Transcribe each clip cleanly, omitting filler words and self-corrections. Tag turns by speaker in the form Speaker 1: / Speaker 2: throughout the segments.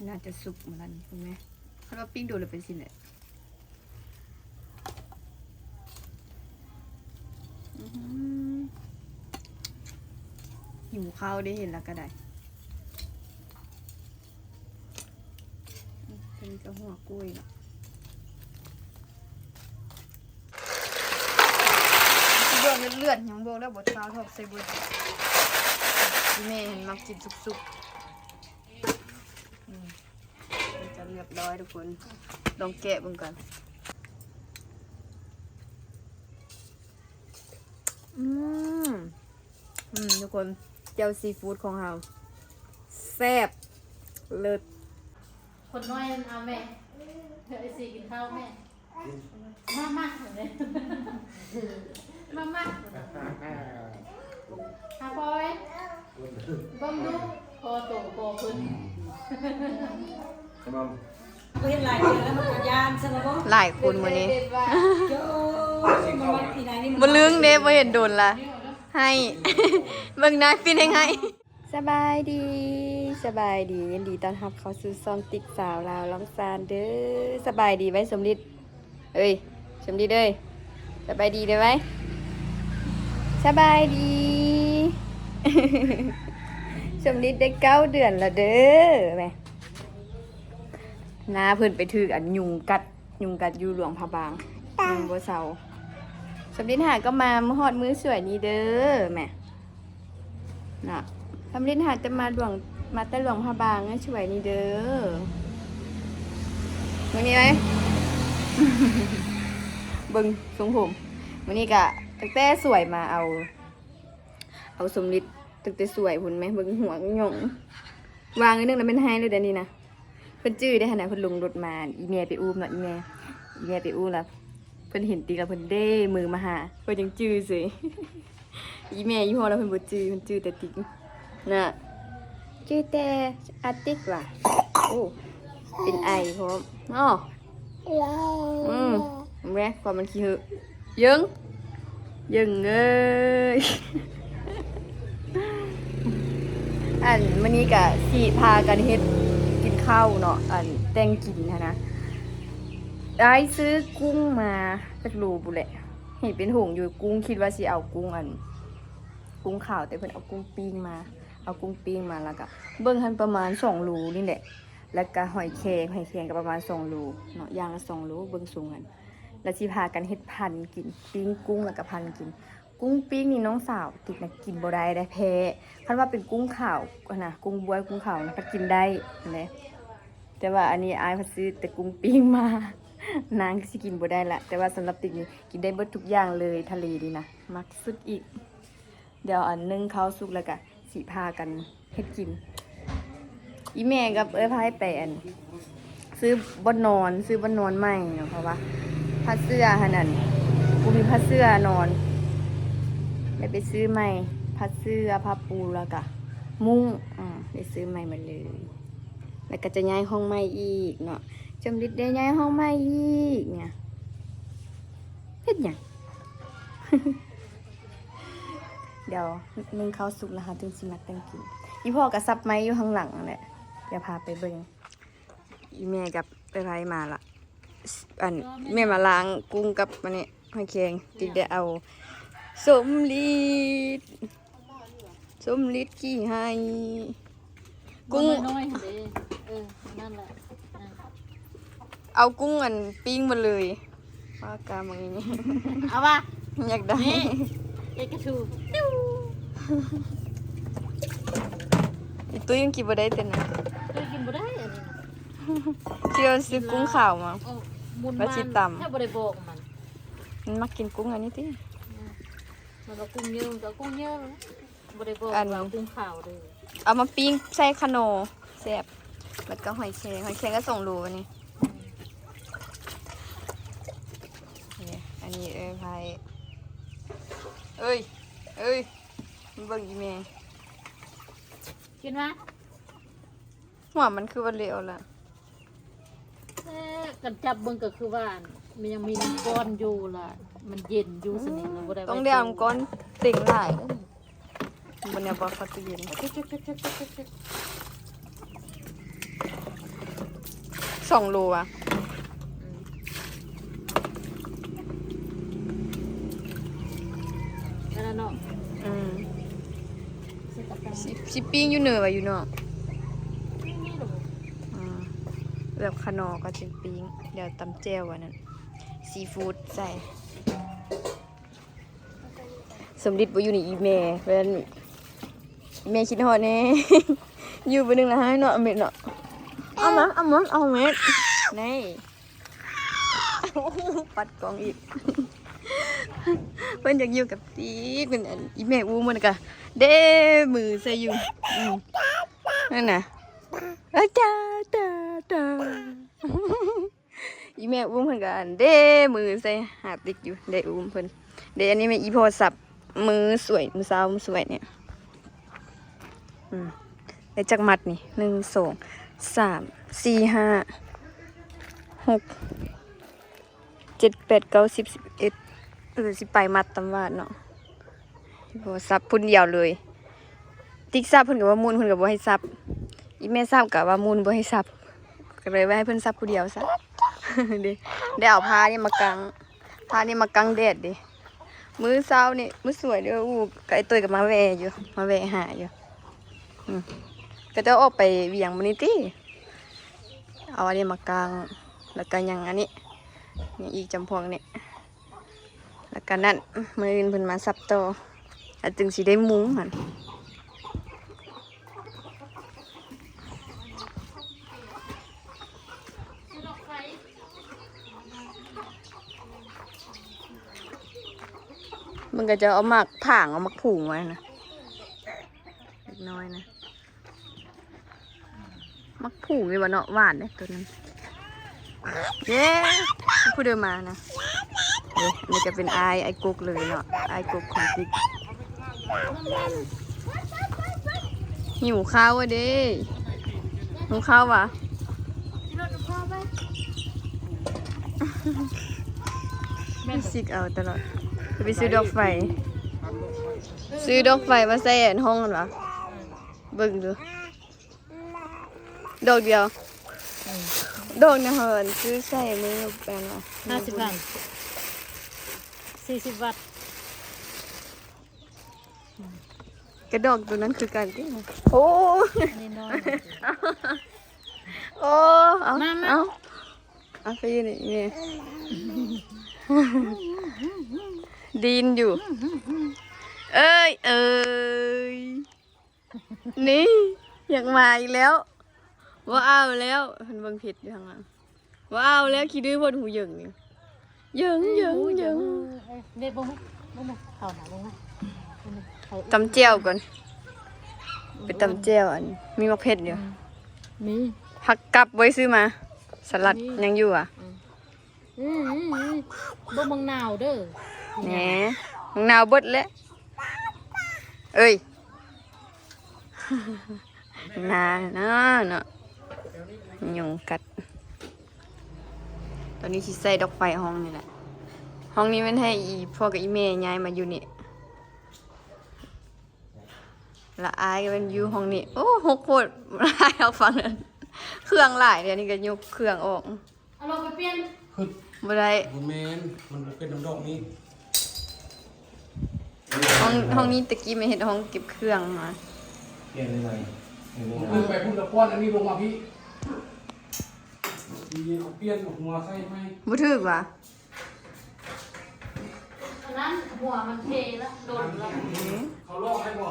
Speaker 1: น่าจะสุกเหมือนกันเห็นไหมถ้าเราปิ้งดูเลยเป็นสิเนี่ยหิวข้าวได้เห็นแล้วก็ได้เป็นกระหัวกล้วยเนาะเบื่อเลือดยังบอกแล้วบดเช้าทอกใส่บุญแม่เห็นมักกินสุกๆจะเรียบร้อยทุกคนลองแกะเบิ่งก่อนทุกคนเจ้าซีฟู้ดของเราแซ่บเลิศ
Speaker 2: คนน้อยเอาแม่ไอซีกินข้าวแม่มาเลยมาหาพอยบ้มดูพอโตพอพื้น
Speaker 3: เห็นหลายเดือนแล้วมันก็ยานใช่ไหมบ่
Speaker 1: หลายคนมื้อนี้
Speaker 3: โจ้มันมาที่ไหนนี่
Speaker 1: บ่ลึงเด้บ่เห็นโดนละให้เบิ่งนายฟินให้ไงสบายดียินดีต้อนรับเข้าสู่ซองติ๊กสาวลาวลองซานเด้อสบายดีไว้สมฤทธิ์เอ้ยสมฤทธิ์เอ้ยสบายดีเด้อไว้สบายดี สมฤทธิ์ได้9 เดือนแล้วเด้อแม่นาเพิ่นไปถืออันยุงกัดอยู่หลวงพระบางยุงบ่เซาสมฤทธิ์หาก็มาฮอดมื้อสวยนี้เด้อแม่น่ะสมฤทธิ์หาจะมาแต่หลวงพระบางให้สวยนี้เด้อมื้อนี้ไหม เบิ่งทรงผมมื้อนี้ก็ตั้งแต่สวยมาเอาสมฤทธิ์ตั้งแต่สวยพุ่นแม่เบิ่งหัวหยงวางนิดนึงแล้วเป็นไฮเลยเดี๋ยวนี้นะเพิ่นจื้อได้ขนาดเพิ่นลงรถมาอีเมียไปอุ้มเนาะอีเมียไปอุ้มแล้วเพิ่นเห็นติ๊กแล้วเพิ่นเด้มือมาหาเพิ่นยังจื้อสิ อีเมียยี่ห้อแล้วเพิ่นบ่จื้อเพิ่นจื้อแต่ติ๊กน่ะจื้อแต่อาติ๊กว่ะโอ้เป็นไอพร้อมอ้อแม่ความมันขี้เหอะยึงเอ้ย อันมื้อนี้ก็สิพากันเฮ็ดกินข้าวเนาะอันแต่งกินนะได้ซื้อกุ้งมาจากรูบุแหละเห็นเป็นถุงอยู่กุ้งคิดว่าสิเอากุ้งกุ้งขาวแต่เพิ่นเอากุ้งปิ้งมาแล้วก็เบิ่งหันประมาณ2 โลนี่แหละแล้วก็หอยแครงก็ประมาณ2 โลเนาะอย่างละ2 โลเบิ่งสูงกันแล้วสิพากันเฮ็ดพันกินปิ้งกุ้งแล้วก็พันกินกุ้งปิ้งนี่น้องสาวติ๊กน่ะกินบ่ได้แพ้คันว่าเป็นกุ้งขาวนะกุ้งบ๊วยกุ้งขาวนะก็กินได้นะแต่ว่าอันนี้อายเพิ่นซื้อแต่กุ้งปิ้งมานางก็สิกินบ่ได้ละแต่ว่าสำหรับติ๊กนี่กินได้เบิดทุกอย่างเลยทะเลดีนะมักสุดอีกเดี๋ยวอันนึงข้าวสุกแล้วก็สิพากันเฮ็ดกินอีแม่กับพายไปอันซื้อบ่นอนใหม่เนาะเพราะว่าผ้าเสื้อหั่นนั่นกูมีผ้าเสื้อนอนได้ไปซื้อใหม่ผ้าเสื้อผ้าปูแล้วก็มุ้งได้ซื้อใหม่หมดเลยแล้วก็จะย้ายห้องใหม่อีกเนาะจำฤทธิ์ได้ย้ายห้องใหม่อีกเนี่ยเฮ็ดหยัง เดี๋ยวนึ่งข้าวสุกแล้วค่ะจึงสิมาแต่งกินอีพ่อก็ซับไม้อยู่ข้างหลังนั่นแหละเดี๋ยวพาไปเบิ่งอีแม่กับไปมาละอันแม่มาล้างกุ้งกับอันนี้หอยแครงติ๊กได้เอาสมฤทธิ์กี่ให้กุ้ง
Speaker 2: น้อยเด้นั่นแหละ
Speaker 1: เอากุ้งอันปิ้งมาเลยว่ากามึงนี่
Speaker 2: เอาป่ะ
Speaker 1: อยากได้
Speaker 2: เอกระทู
Speaker 1: อีตุ้ยยังกินบ่ได้แต่นะ
Speaker 2: กินบ่ได้อันนี้นะ
Speaker 1: ที่เราซื้อกุ้งขาวมาแล้วชิตำ
Speaker 2: ถ้าบ่ได้บอก
Speaker 1: มันมักกินกุ้งอันนี้ติ
Speaker 2: มันก็กุ้งเยอะบ่ได้บอกว่ากุ้งขาวเลย
Speaker 1: เอามาปิ้งใส่ขนมแซ่บแล้วก็หอยแครงก็2 โลอันนี้อันนี้พายเอ้ยมันเบิ่งอีแม่
Speaker 2: กินมั้ย
Speaker 1: หัวมันคือว่าเละล่ะ
Speaker 2: กันจับเบิ่งก็คือว่ามันยังมีน้ำก้อนอยู่ล่ะมันเย็นอยู่สนิทมันบ่ได้
Speaker 1: ต้องได้เอาก้อนเต็งหลายบนเนี่ยบ่เขาจะเย็น 2 โลอ่ะ
Speaker 2: แล้วเนาะ
Speaker 1: อืม
Speaker 2: ใส่กับกัน
Speaker 1: สิปิ้งอยู่เหนือว่ะอยู่เนาะ
Speaker 2: นี่หรอ
Speaker 1: แบบขนอก็จะปิ้งเดี๋ยวตำแจ่วอันนั้นซีฟู้ดใส่สมฤทธิ์บ่อยู่นี่อีแม่เพิ่นอีแม่คิดฮอดแน่ อยู่บ่นึงละให้เนาะเม็ดเนาะเอามาเม็ดนี่ ปัดกองอีก เพิ่นอยากอยู่กับติ๊กเป็นอันอีแม่อู้มันก็เด้มือใส่อยู่นั่นน่ะจ้าอีแม่อุ้มเพิ่นก็อันเด้มือใส่หาบติ๊กอยู่เด้อุ้มเพิ่นเด้อันนี้แม่อีโพอสับมือสวยมือสาวมือสวยเนี่ยได้จักมัดนี่1 2 3 4 5 6 7 8 9 10 11สิไปมัดตำวาดเนาะอีโพอสับพุ่นเดียวเลยติ๊กซับเพิ่นก็ว่ามูลเพิ่นก็บ่ให้ซับอีแม่ซับก็ว่ามูลบ่ให้ซับก็เลยไว้ให้เพิ่นซับผู้เดียวซะ ได้เอาผ้านี่มากางแดดดิมื้อเช้านี่มื้อสวยเด้ออู้ก็ไอ้ตุ้ยก็มาแวะอยู่มาแวะหาอยู่ก็จะออกไปเวียงมื้อนี้ติเอาอันนี้มากางแล้วก็ยังอันนี้ยังอีกจำพวงนี่แล้วก็นั่นมื้ออื่นเพิ่นมาซับต่อแล้วจึงสิได้มุ้งหั่นมันก็จะเอาหมักผ่างเอาหมักผุ่งไว้นะเล็กน้อยนะหมักผุ่งนี่วะเนาะหวานเลยตัวนั้นเย้ผู้เดินมานะนี่จะเป็นไอกุกเลยเนาะไอกุกของติ๊กหิวข้าวอ่ะเด้หิวข้าววะพี่ซิกเอาตลอดไปซื้อดอกไฟมาใส่ในห้องกันวะเบิ่งดูดอกเดียวดอกเนี่ยเหินซื้อใส่มือแปลงวะ
Speaker 2: 50 บาท40 บาท
Speaker 1: กระดอกตัวนั้นคือการที่โอ้
Speaker 2: นี่น้อย
Speaker 1: โอ้เอาไปยืนนี่ดินอยู่เอ้ยนี่อยากมาอีกแล้วว่าเอาแล้วมันเบิ่งผิดอยู่ทางหลังว่าเอาแล้วคิดดื้อบนหูเหยิงนี่เหยิง
Speaker 2: เด็ดบ่เข้าหาบ่
Speaker 1: ตำเจียวก่อนไปตำเจียวอันมีมะเพ็ดอยู่
Speaker 2: มี
Speaker 1: ผักกับไว้ซื้อมาสลัดยังอยู่อ่ะ
Speaker 2: บ่มังนาวเด้อ
Speaker 1: แหนมะนาวเบิดแล้วเอ้ยนาเนาะยุงกัดตอนนี้สิใส่ดอกไฟห้องนี่แหละห้องนี้มันให้อีพ่อกับอีแม่ย้ายมาอยู่นี่ละอายเป็นอยู่ห้องนี้โอ้หกโคตรลายเอาฟังนั้นเครื่องหลายเดี๋ยวนี้ก็ยกเครื่องออก
Speaker 2: เอาลงไปเปลี่ยน
Speaker 4: ขึ้น
Speaker 1: บ่ได้
Speaker 4: คุณแมนมันเป็นน้ำดอกนี้
Speaker 1: ห้องนี้ตะกี้ไม่เห็นห้องเก็บเครื่องมา
Speaker 4: เปลี่ยนยังไงขึ้นไปพุ่งตะป้อนอันนี้ลงมาพี่เปลี่ยนหัวใส่ไหม
Speaker 1: บ่ถึกว่ะ
Speaker 2: อันนั้นหัวมันเทแล้วโดนแล้ว
Speaker 4: เขาลอกให้บ่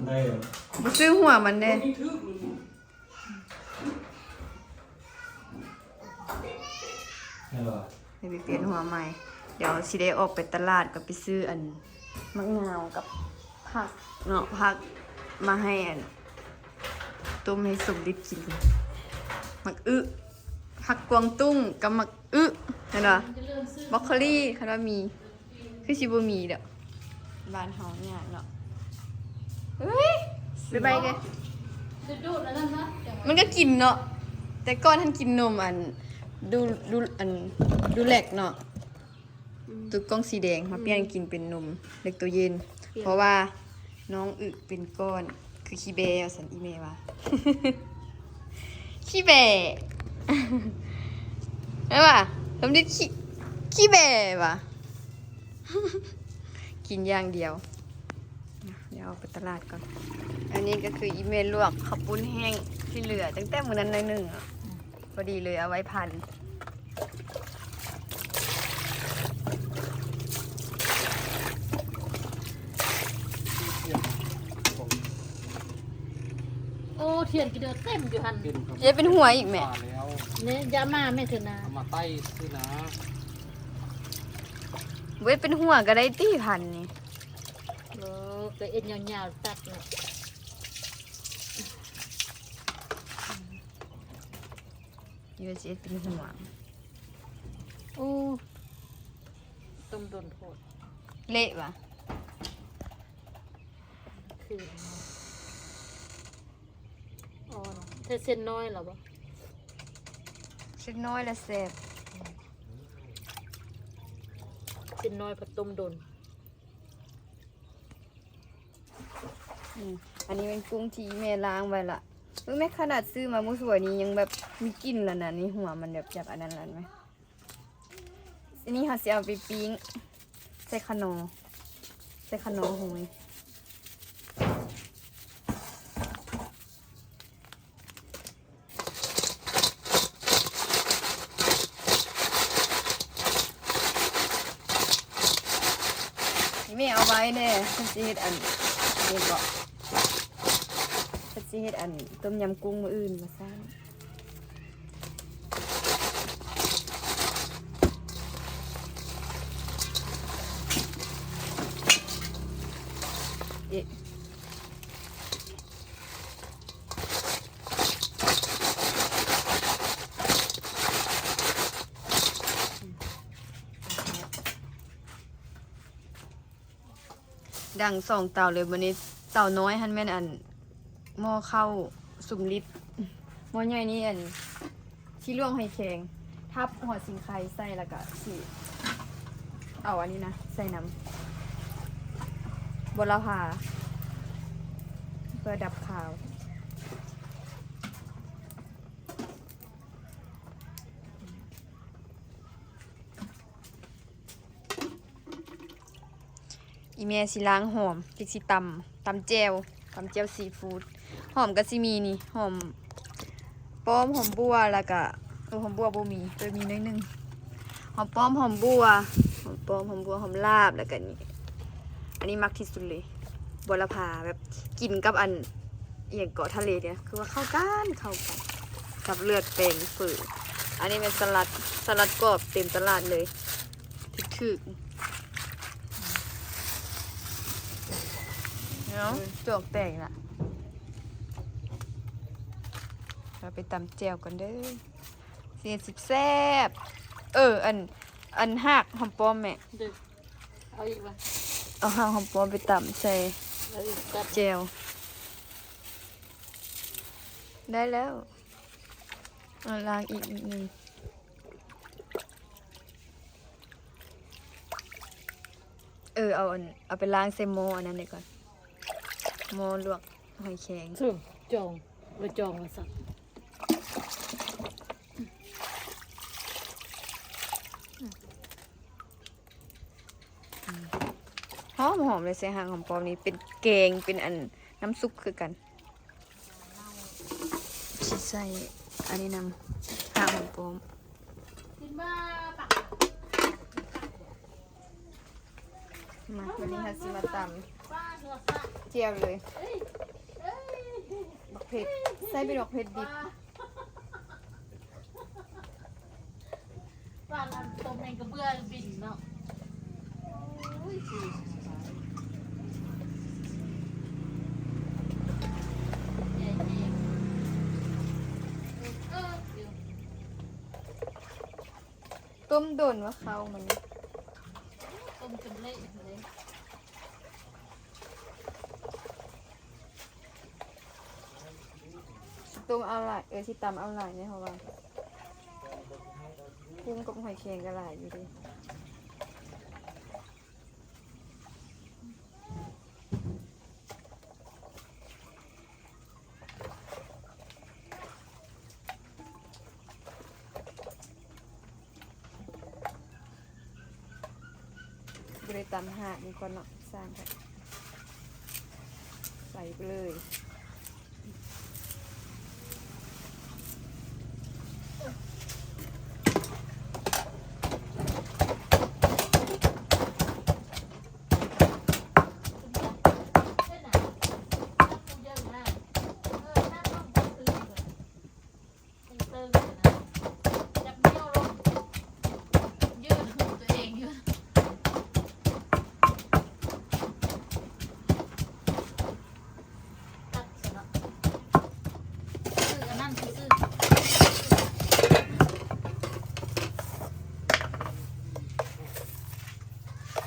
Speaker 4: ได้เหรอ
Speaker 1: บ่ซื้อหัวมันเด้
Speaker 4: นี่ทึกเลยเหรอ
Speaker 1: ให้ไปเปลี่ยนหัวใหม่เดี๋ยวสิได้ออกไปตลาดก็ไปซื้ออันมะนาวกับผักเนาะผักมาให้อันต้มให้สมฤทธิ์กินมักผักกวางตุ้งกับมักเห็นบ่บรอกโคลีคันว่ามีคือสิบ่มีเด้อบ้านเฮาเนี่ยเนาะเฮ้ยไปแก
Speaker 2: ดูดแล้วนั่นนะเดี๋ยว
Speaker 1: มันก็กินเนาะแต่ก่อนท่านกินนมอันดูแลกเนาะตุกกล้องสีแดงมาเปลี่ยนกินเป็นนมเล็กตัวเย็น เพราะว่าน้องเป็นก้อนคือขี้แบสันอีเมว่า ขี้แบ ใช่ป่ะทำดิขี้แบ่ป่ะ กินอย่างเดียวเดี๋ยวเอาไปตลาดก่อน อันนี้ก็คืออีเมลลวกข้าวปุ้นแห้งที่เหลือตั้งแต่มื้อนั้นหน่อยหนึ่งอ่ะพอดีเลยเอาไว้พัน
Speaker 2: โอ้เทียนกี่เดือนเต็มอยู่หัน
Speaker 4: กินครับ
Speaker 1: เจ๊เป็นหัวอีกแม่
Speaker 4: ว่าแล้ว
Speaker 2: เนี่ยยามาไม่ถึงนะ
Speaker 4: เอามาใต้ซื้อนะ
Speaker 1: เว้ยเป็นหัวก็ได้ตีพันนี่
Speaker 2: โอ้ก็เอ็นยาวๆตัดเนาะ
Speaker 1: ยูเจเป็นหัว
Speaker 2: โอ้ต้มโดนโพด
Speaker 1: เละป่ะ
Speaker 2: คืนมาอ๋อเนาะถ้าเส้นน้อยเหรอบ่
Speaker 1: เล็กน้อยและแซ่บ
Speaker 2: เส้นน้อยผัดต้มโดน
Speaker 1: อันนี้เป็นกุ้งที่แม่ล้างไว้ละแม่ขนาดซื้อมามื้อสวยนี้ยังแบบมีกลิ่นแล้วนะนี่หัวมันแบบจากอันนั้นแล้วไหมอันนี้เขาจะเอาไปปิ้งใส่ขนมหอยนี่แม่เอาไว้เนี่ยฉันจะเฮ็ดอันนี้ก่อนฉันจะเฮ็ดอันต้มยำกุ้งมื้ออื่นมาสร้างเอ๊ะดังสองเต่าเลยวันนี้เต่าน้อยฮันแม่นอันหม้อข้าวสุมลิตรหม้อใหญ่นี่อันที่ล่วงให้แข็งทับหัวสิงไข่ใส่แล้วก็สีเอาอันนี้นะใส่น้ำบัวละพาเพื่อดับขาวอีเมียสิล้างหอมพริกสิตำแจวซีฟู้ดหอมก็สิมีนี่หอมป้อมหอมบัวแล้วก็หอมบัวบ่มีโดยมีน้อยหนึงหอมป้อมหอมบัวหอมป้อมหอมบัวหอมลาบแล้วก็นี่อันนี้มักที่สุดเลยบัวละพาแบบกินกับอันเอียงเกาะทะเลเนี่ยคือว่าเข้ากันกับเลือดแปลงฝืดอันนี้เป็นสลัดกรอบเต็มตลาดเลยถึกเนาะจวกแตกน่ะเราไปตำแจวกันเด้อเสียสิบแซ่บอันหักหอมป้อมแม่
Speaker 2: เด้อเอาอีกว่ะ
Speaker 1: เอาหักหอมป้อมไปตำใส่
Speaker 2: แล้วอีกตัด
Speaker 1: แจวได้แล้วเอาล้างอีกนิดนึงเอาไปล้างใส่หม้ออันนั้นเลยก่อนหม้อลวกหอยแครง
Speaker 2: ซึ่งจองไปจองมาสัก
Speaker 1: หอมเลยใส่หางหอมปลอมนี้เป็นแกงเป็นอันน้ำซุปคือกันชิใส่อันนี้นำหางหอมปลอม
Speaker 2: กินมาปัก
Speaker 1: มาวันนี้ค่ะสิมาต
Speaker 2: ป้าเนื้อสัก
Speaker 1: ำเจียวเลยบักเผ็ดใส่เป็นบักเผ็ดดิบ
Speaker 2: ป้าลำต้มเองก็เบื่อบินเนาะโอ้ยสิใหญ่ๆเดี๋ยว
Speaker 1: ต้มโดนว่าเขามัน
Speaker 2: ต้มจนเละเลย
Speaker 1: ต้มเอาหลายที่ตำเอาหลายเนี่ยเพราะว่ากุ้งกับหอยแครงก็หลายอยู่ดี เลยตำหานี่ก่อนเนาะสร้างค่ะใส่ไปเลย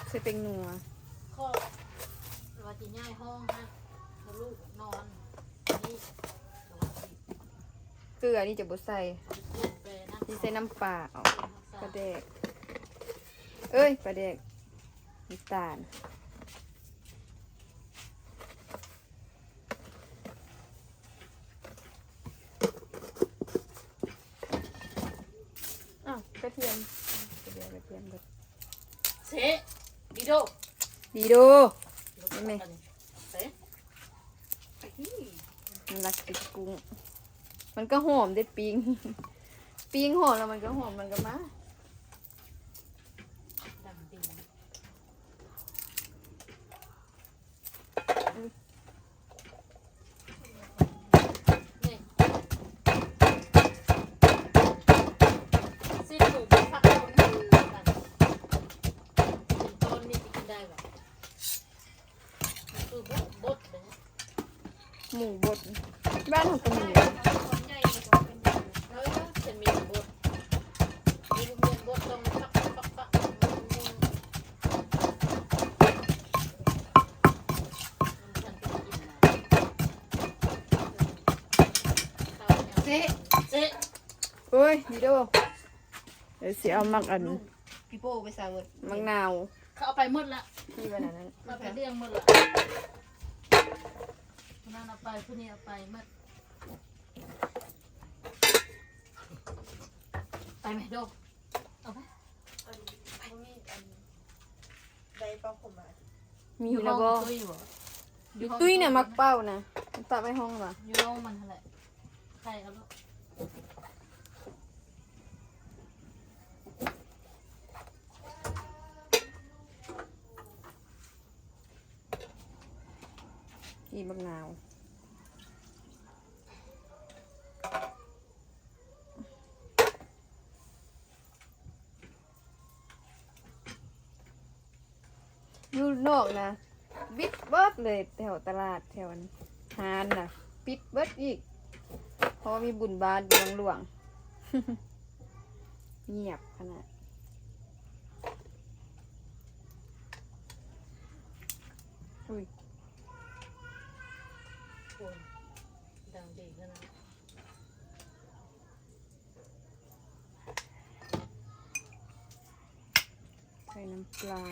Speaker 1: ใส่เป็นนัว
Speaker 2: ข้อว่าจะย้ายห้องนะลูกนอนนี่
Speaker 1: เกลือนี่จะบ่ใส่
Speaker 2: ไปนั่ง
Speaker 1: นี่ใส่น้ำปลาเอาปลาแดกเอ้ยปลาแดกน้ำตาลอ้าวกระเทียมกระเทียมกระเทียมก่อน
Speaker 2: เสะดีโด
Speaker 1: ดีดู นี่ไหม
Speaker 2: เสะ
Speaker 1: มันรักติดกุ้งมันก็หอมได้ปิ้ง ปิ้งหอมแล้วมันก็หอมมันก็มา
Speaker 2: ดำดีนี่สิ้นหมูผักคนกันเป็นต้นนี่จะกินได้แบบคือบดเลย
Speaker 1: หมูบดบ้านของก็มี
Speaker 2: จะมีบดมีลูกเมียนบดต้องปัก
Speaker 1: เจ๊
Speaker 2: เจ๊
Speaker 1: เฮ้ยดีดูเดี๋ยวสิเอามักอัน
Speaker 3: พี่โป้ไปใส่เวิร์ด
Speaker 1: มักนาว
Speaker 2: เขาเอาไปหมดละ
Speaker 1: ที่วันนั้น
Speaker 2: เอาไปเลี้ยงหมดละนั่นเอาไปพวกนี้เอาไปหมดไปไหมโดเอาไป
Speaker 3: ได้ป้าผมมา
Speaker 1: มีอยู่แล้วบ่
Speaker 2: ตุ้ยบ่
Speaker 1: ตุ้ยเนี่ยมักเป้านะมันตัดไปห้องป่ะ
Speaker 2: อยู่ห้องมันเท่าไหร่ใครเอาลูก
Speaker 1: อีมักนาวอยู่นอกนะปิดเบิดเลยแถวตลาดแถวหานน่ะปิดเบิดอีกเพราะว่ามีบุญบาตรอยู่หลวงๆ เงียบขนาดอุ้ย
Speaker 2: คนดังดีขนาด
Speaker 1: ใส่น้ำปลา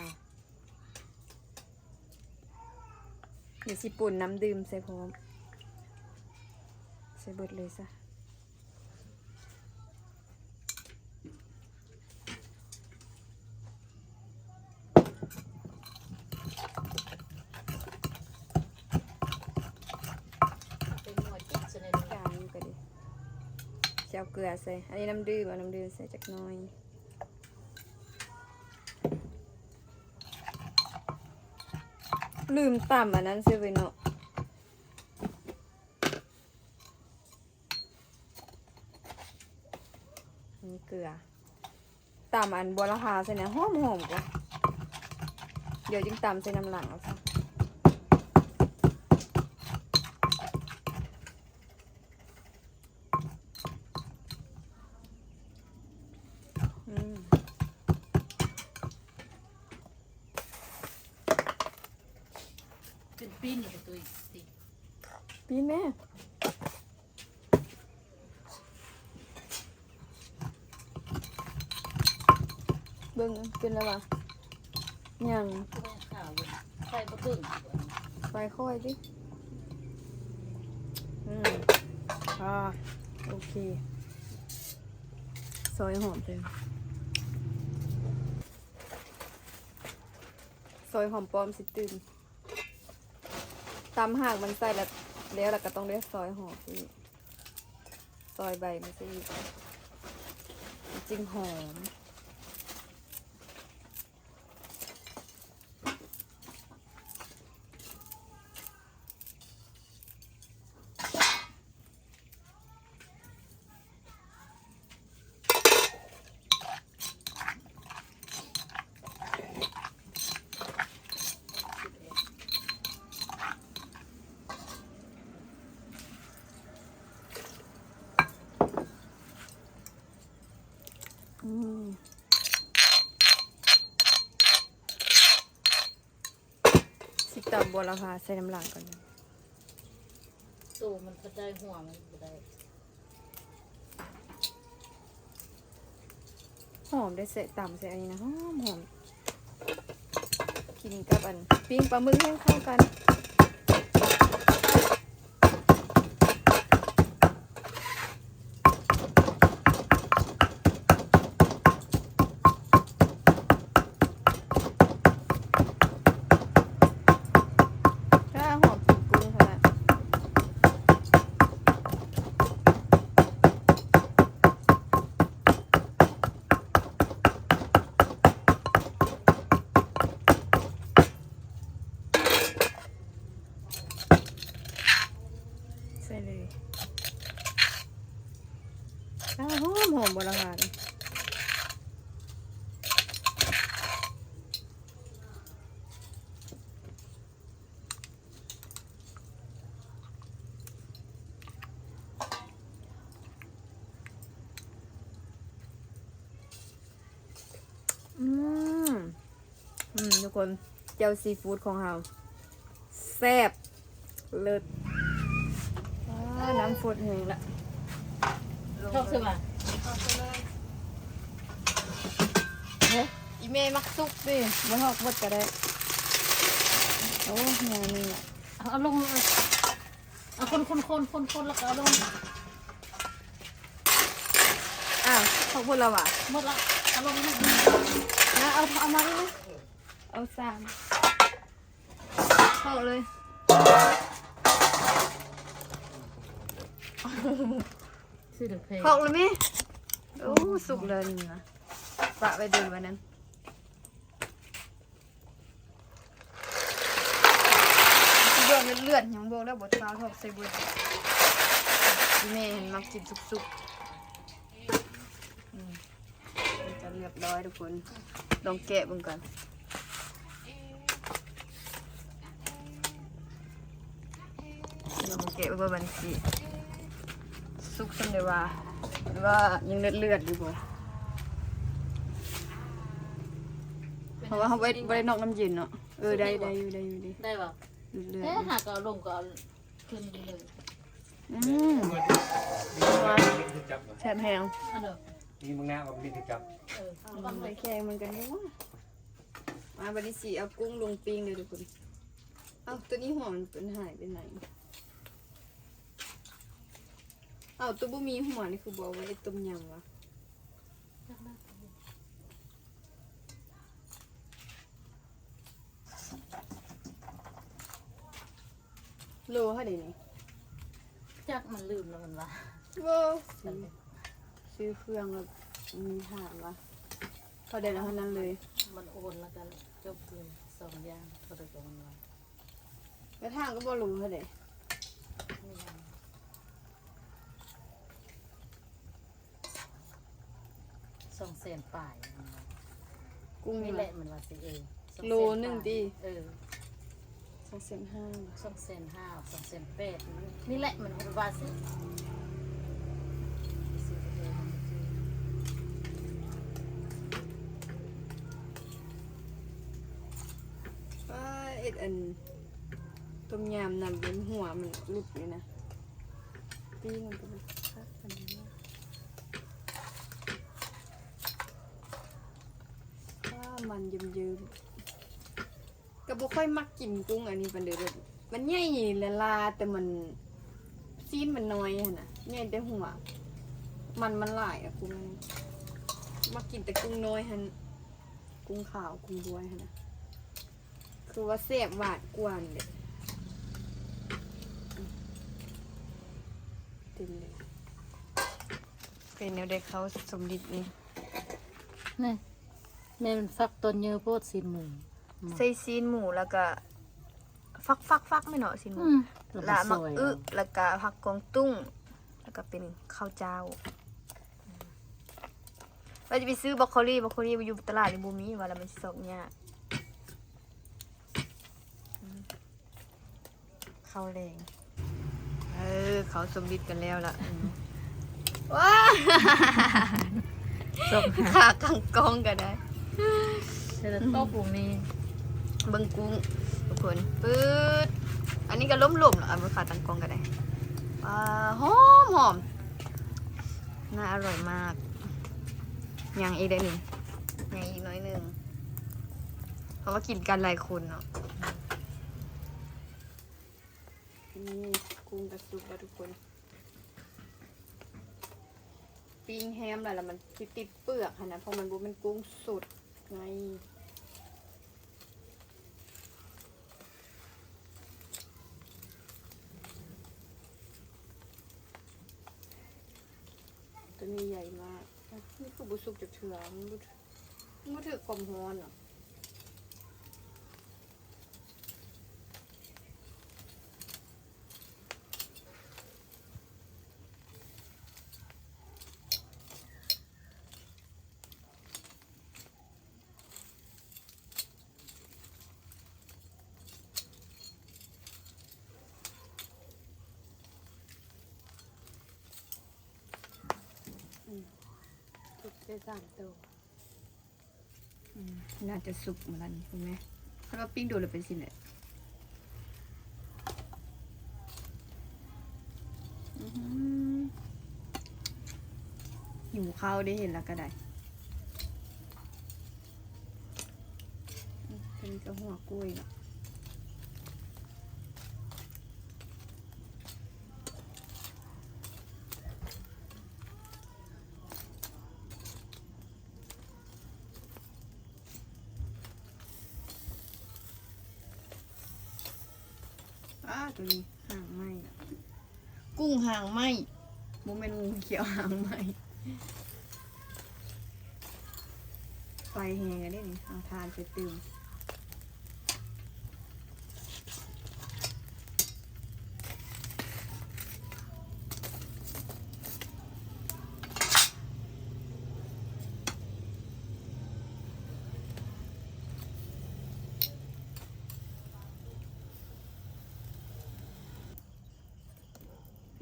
Speaker 1: เดี๋ยวสิปุ่นน้ำดื่มใส่พร้อมใส่เบิดเลยซะ
Speaker 2: เป็นหน่วยจิตเสน่ห์
Speaker 1: จานนี้ก็ดีเจียวเกลือใส่ อันนี้น้ำดื่มเอาน้ำดื่มใส่จักหน้อย ลืมต่ำอันนั้นซื้อไปเนาะนี่เกลือต่ำอันบัวละพาใส่เนี่ยหอมกว่า เดี๋ยวจึงต่ำใส่น้ำหลังเอาซะ
Speaker 2: เป็นปีนอยู่ตัวอีกสิ
Speaker 1: ปีแม่เบิ่งเป็นแล้ววะยัง
Speaker 2: ก็ไม่ข่าวอยู่ใครบ่ตึง
Speaker 1: ไฟค่อยดิอ่าโอเคซอยหอมเลย ซอยหอมป้อมสิตื่นตำหากมันใส่แล้วก็ต้องได้ซอยหอมอีกซอยใบมันจะอีกจริงหอมสิตำบัวละพาใส่น้ำหลังก่อน
Speaker 2: ตู้มันก็ได้หัวมันก็ได้
Speaker 1: หอมได้เสะต่ำเสะอันนี้นะหอมหอมกินกับอันปิ้งปลาหมึกให้เข้ากันถ้าหอมปิ้งกุ้งค่ะใส่เลยหอมหอมบราณทุกคนเจ้าซีฟู้ดของเราแซ่บเลิศน้ำฝนแห้งละ
Speaker 2: ชอบใช่ไหม
Speaker 1: อีเมย์มักซุกดิบ่ฮอกบดก็ได้โอ้งานนี่
Speaker 2: เอาลงเลยเอาคนแล้วก็เอาลง
Speaker 1: อ้าวขอบคุณเราอ่ะ
Speaker 2: หมดละเอาลงนะ
Speaker 1: นะเอามาเลยเอา3เข้าเลย
Speaker 2: ชื่อเด็กเพลง
Speaker 1: เข้าเลยมั้ยโอ้สุกเลยนี่นะปะไปดูวันนั้นเลือดยังบอกแล้วบดเท้าทอกใส่บุญอีเมย์เห็นมักกินสุกจะเรียบร้อยทุกคนลองแกะบึงกันลองแกะว่ามันสิสุกสำเร็จว่าหรือว่ายังเลือดอยู่บ่เพราะว่าเขาไว้นอกน้ำเย็นเนาะได้อยู่ดิ
Speaker 2: ได้ป่ะ
Speaker 1: เลือด
Speaker 2: เอ๊ะหากเอาลงก็เอาขึ้นไปเลย
Speaker 1: แฉบแหง
Speaker 2: อันเดิม
Speaker 4: มีมึงหน้ากับมีที่จับ
Speaker 2: มัน
Speaker 1: ไปแข่งมันกันด้วยมาบัดนี้สิเอากุ้งลงปิ้งเลยทุกคนเอ้าตัวนี้หัวมันเป็นหายไปไหนเอ้าตัวบ่มีหัวนี่คือบอกว่าไอ้ต้มยำวะโลเท่าไหร่นี่
Speaker 2: จักมันลืมแล้วมันว่า
Speaker 1: ว้าวซื้อเครื่องแล้วมีถามวะเท่าใดแล้วเท่านั้นเลย
Speaker 2: มันโอนแล้วกันจบเลย2อย่างเท่าเดิมมันว่า
Speaker 1: กระทางก็บ่รู้เท่าไหร่
Speaker 2: 200,000ป่าย
Speaker 1: กุ้ง
Speaker 2: นี่
Speaker 1: นี่
Speaker 2: แห
Speaker 1: แห
Speaker 2: ละ
Speaker 1: ละ
Speaker 2: มันว่าสิ
Speaker 1: โลนึงดิ 2,500
Speaker 2: 2,500 2,800นี่แหละมันว่าสิ
Speaker 1: เอ็ดอันต้มยำนำเป็นหัวมันลุกเลยนะปิ้งมันก็เป็นคักอันนี้นะมันเยิ้มๆก็บ่ค่อยมักกินกุ้งอันนี้ปานเด้อแบบมันใหญ่ละลาแต่มันซีนมันน้อยหั่นน่ะใหญ่แต่หัวมันหลายอะกุ้งมักกินแต่กุ้งน้อยหั่นกุ้งขาวกุ้งบวยหั่นน่ะ คือว่าแซ่บหวานกว่านี่แหละเต็มเลยเป็นแนวเด็กเขาสมดิษนี่
Speaker 2: นี่แม่มันฟักต้นเยอะโพดสินหมู
Speaker 1: ใส่ซีนหมูแล้วก็ฟักไม่เนาะซีนหมู
Speaker 2: แล้ว
Speaker 1: ละ
Speaker 2: ก็
Speaker 1: มั
Speaker 2: ซ
Speaker 1: ก
Speaker 2: อย
Speaker 1: แล้วก็ผักกวางตุ้ง แล้วก็เป็นข้าวเจ้าเราจะไปซื้อบรอกโคลีไปอยู่ตลาดในบูมีว่าแล้วมันสิสอกยากข้าวแรงเขาสมดิษกันแล้วล่ะว้า
Speaker 2: ตก
Speaker 1: ขากังกองกันได้
Speaker 2: จะตกวงนี้
Speaker 1: เบิ่งกุ้งทุกคนปื๊ดอันนี้ก็ล้มๆเนาะเอาไปขาตังกองกันได้หอมน่าอร่อยมากยังอีกได้หนึ่งยังอีกน้อยหนึ่งเพราะว่ากินกันหลายคนเนาะนี่กุ้งกระสุกแล้วทุกคนปิ้งแฮมแล้วมันติดเปลือกค่ะนะเพราะมันบุเป็นกุ้งสดไงตัวนี้ใหญ่มากนี่คือบุสุกจากเถื่อมันบ่ถือความร้อนเหรอสุกได้3 ตัวน่าจะสุกเหมือนกันถูกไหมเพราะว่าปิ้งดูแล้วเป็นสิเนี่ยหิวข้าวได้เห็นแล้วก็ได้เป็นกระหัวกล้วยเนาะตัวนี้หางไหมกุ้งหางไหมโมเมนต์งูเขียวหางไหมไฟแหงกันได้นี่เอาทานไปตื่ม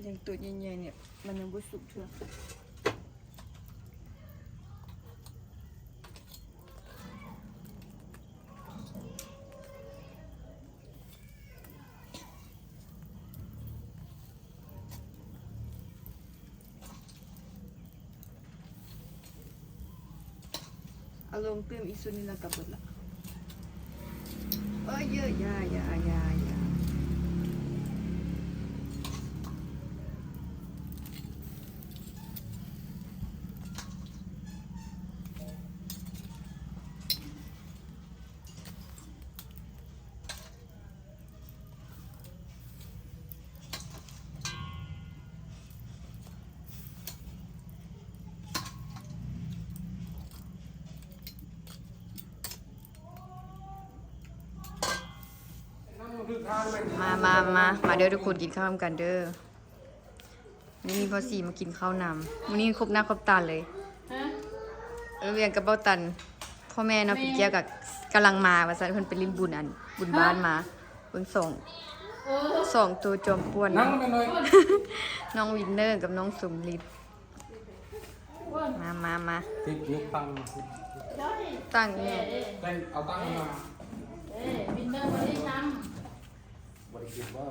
Speaker 1: อย่างตัวใหญ่ๆเนี่ยมันยังบ่สุกเท่าเอาลงเติมอีกส่วนนึงแล้วก็เบิดละเยอะยามาเด้อทุกคนกินข้าวกันเด้อนี่มีพอสี่มากินข้าวนำวันนี้ครบหน้าครบตาเลย
Speaker 2: ฮะ
Speaker 1: เวียงกับเบ้าตันพ่อแม่เนาะพี่เกี้ยวกับกำลังมาว่าซั่นเพิ่นไปลิ้นบุญบุญบ้านมาเพิ่นสองตัวจอมป่วน
Speaker 4: นั่งไปเลย
Speaker 1: น้องวินเนอร์กับน้องสมฤทธิ์มา
Speaker 4: ติดยุกตั้ง
Speaker 1: ตั้งเนี่ย
Speaker 4: ได้เอาตั้งมา
Speaker 2: วินเนอร์ไม่ได้ท
Speaker 4: บริกิตว่า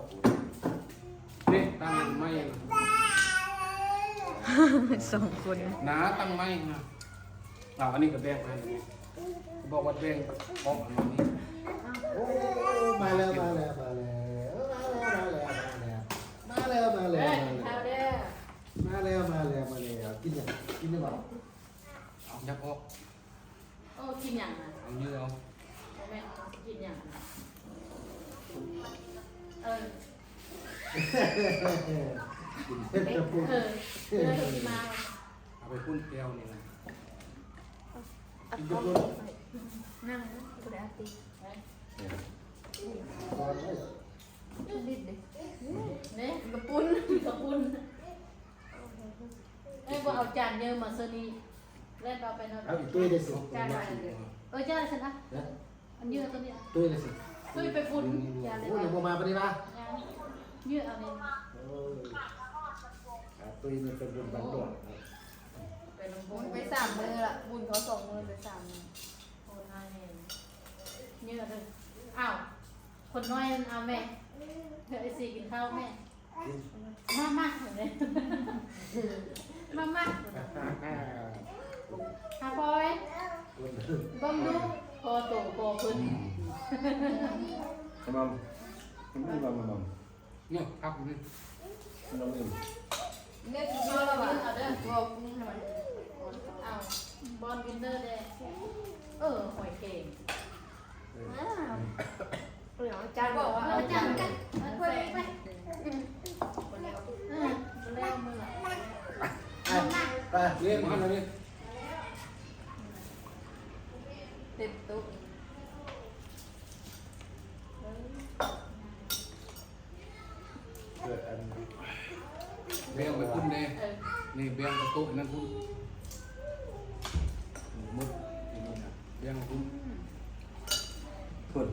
Speaker 4: นี่ตั้งไม่
Speaker 1: 2 คน
Speaker 4: น้าตั้งไม่นะอันนี้ก็แบ่งไปบอกว่าแบ่งพร้อมอันนี้
Speaker 5: มาแล้ว
Speaker 2: ำข้าวเด้อ
Speaker 5: กินได้เปล่า
Speaker 4: เอายักออก
Speaker 2: โอ้กินอย่างน่ะ
Speaker 4: เอาเยอะเอา
Speaker 2: แม่กินอย่างน่ะ เออ
Speaker 5: เฮ็ดจะพูด
Speaker 2: เออเออที่มา
Speaker 4: เอาไปพุ่นแก้วนี่นะ
Speaker 5: กินจะพูด
Speaker 1: นั่งกูได้ตี
Speaker 5: ก่อนเลย
Speaker 1: ดิ้นดิ
Speaker 2: เนี่ยกระปุ้นกระปุ้นไอ้บ่เอาจานเยอะมาเซนี่เล่นเอาไปเนาะ
Speaker 5: เอาอีกตุ้ยได้สิ
Speaker 2: จานไปจานฉันนะ
Speaker 5: นะ
Speaker 2: อันเยอะตัวนี้
Speaker 5: ตุ้ยได้สิ
Speaker 2: ตุ้ยไปปุ้นจานเลย
Speaker 5: โอ้ยยังบ่มาปฏิบัติ
Speaker 2: เยอะเอาเนี่ย
Speaker 5: โอ้ยตุ้ยนี่เป็นบุญบังดวง
Speaker 2: ไปลง
Speaker 1: บุ
Speaker 2: บุ
Speaker 1: ญ
Speaker 2: ญ
Speaker 1: ไป3 มื้อละบุญเขา2 มื้อไป3 มื้อ
Speaker 2: โคนให้เยอะเลยอ้าวคนน้อยเอาแม่ไอ้สี่กินข้าวแม่มาเลยมาหาพอยบ้องดูพอโตพอขึ้น
Speaker 6: Mamam. Mamam.
Speaker 4: เนี่ยครับนี่
Speaker 6: Mamam.
Speaker 1: เนี่ยกินเยอะแล้วว่ะตัวกุ้งทำไม
Speaker 2: เอาบอลวินเนอร์แดงหอยเก่ง
Speaker 1: อ้าวเดี๋ยวจานบอกว่า
Speaker 2: เอา
Speaker 1: เอา
Speaker 2: จั
Speaker 1: จาง น
Speaker 2: กั
Speaker 1: กัน น
Speaker 2: ไปไปเร็วมือ
Speaker 5: ไป
Speaker 4: เรียกมาเลย
Speaker 1: เต็มตุ๊ก
Speaker 5: เกิดอัน
Speaker 4: เบี้ยไปพุ่นเลยนี่เบี้ยกระตุกนั่นพุ่นมุดเบี้ยพุ่น
Speaker 6: Pun.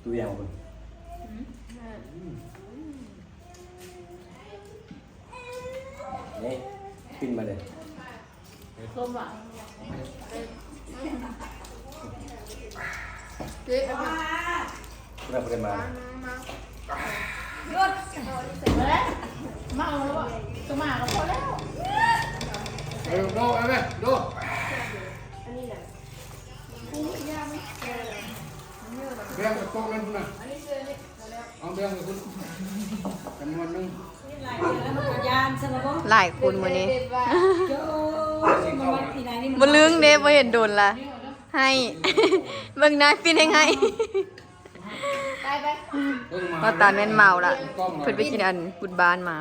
Speaker 6: Tu yang pun. Ni. Pin mana?
Speaker 2: ส้มหวาน
Speaker 1: เจ๊เอามา
Speaker 6: Pura pura mana?
Speaker 1: หยุด
Speaker 2: แล้วมาเอาแล้วจะมาก็พอแล้ว
Speaker 4: เออดูเอาไหมดู
Speaker 1: อันนี้แหละ
Speaker 2: กุ้งย่างไหม
Speaker 4: เบี้ยกระตุกนั่นพุ่นน่ะ
Speaker 1: อันนี้เจอนี่มาแล้ว
Speaker 4: เอาเบี้ยไปพุ่นจำนวนนึง
Speaker 1: หลายคนมื้อนี้
Speaker 4: สิ่งเข้ามา
Speaker 1: บ่ลึงเด้บ่เห็นโดนละให้ เบิ่งหน้าฟินให้ไป
Speaker 4: เพิ่ง
Speaker 1: ก็ตาแม่นเมาละเพิ่นไปกินอันบุญบ้านมา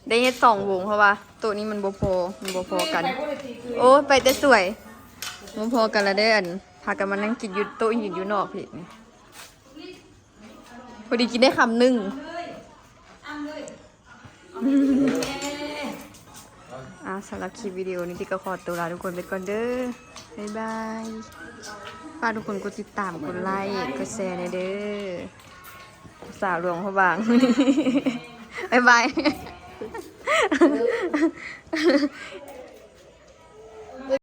Speaker 1: ได้เฮ็ด2 วงเพราะว่าโต๊ะนี้มันบ่พอกัน โอ้ไปแต่สวยบ่พอกันแล้วได้อันพากันมานั่งกินอยู่โต๊ะอยู่นอกพี่พอดีกินได้คำหนึงสำหรับคลิปวิดีโอนี้ที่ก็ขอตัวลาทุกคนไปก่อนเด้อ บ๊ายบายฝากทุกคนกดติดตามกดไลค์กดแชร์ในเด้อสาวหลวงพระบาง บ๊ายบาย